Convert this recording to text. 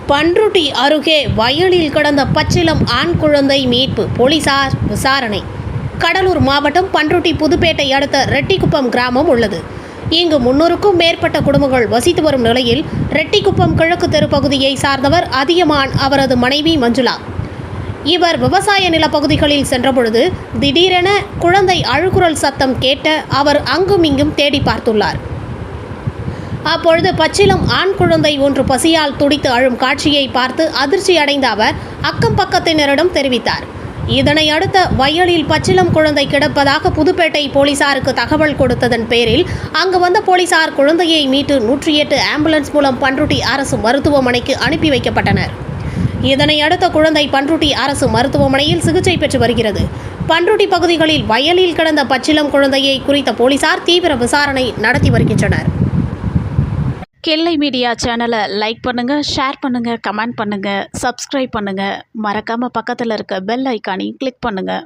பண்ருட்டி அருகே வயலில் கிடந்த பச்சிளம் ஆண் குழந்தை மீட்பு, போலீசார் விசாரணை. கடலூர் மாவட்டம் பண்ருட்டி புதுப்பேட்டை அடுத்த ரெட்டிக்குப்பம் கிராமம் உள்ளது. இங்கு 300க்கும் மேற்பட்ட குடும்பங்கள் வசித்து வரும் நிலையில் ரெட்டிக்குப்பம் கிழக்கு தெரு பகுதியை சார்ந்தவர் அதியமான், அவரது மனைவி மஞ்சுளா. இவர் விவசாய நிலப்பகுதிகளில் சென்றபொழுது திடீரென குழந்தை அழுகுரல் சத்தம் கேட்ட அவர் அங்கும் இங்கும் தேடி பார்த்துள்ளார். அப்பொழுது பச்சிளம் ஆண் குழந்தை ஒன்று பசியால் துடித்து அழும் காட்சியை பார்த்து அதிர்ச்சி அடைந்த அவர் அக்கம் பக்கத்தினரிடம் தெரிவித்தார். இதனை அடுத்த வயலில் பச்சிளம் குழந்தை கிடப்பதாக புதுப்பேட்டை போலீசாருக்கு தகவல் கொடுத்ததன் பேரில் அங்கு வந்த போலீசார் குழந்தையை மீட்டு 108 ஆம்புலன்ஸ் மூலம் பண்ருட்டி அரசு மருத்துவமனைக்கு அனுப்பி வைக்கப்பட்டனர். இதனை அடுத்த குழந்தை பண்ருட்டி அரசு மருத்துவமனையில் சிகிச்சை பெற்று வருகிறது. பண்ருட்டி பகுதிகளில் வயலில் கிடந்த பச்சிளம் குழந்தையை குறித்த போலீசார் தீவிர விசாரணை நடத்தி வருகின்றனர். கெல்லை மீடியா சேனலை லைக் பண்ணுங்கள், ஷேர் பண்ணுங்கள், கமெண்ட் பண்ணுங்கள், சப்ஸ்கிரைப் பண்ணுங்கள். மறக்காமல் பக்கத்தில் இருக்க பெல் ஐக்கானையும் கிளிக் பண்ணுங்கள்.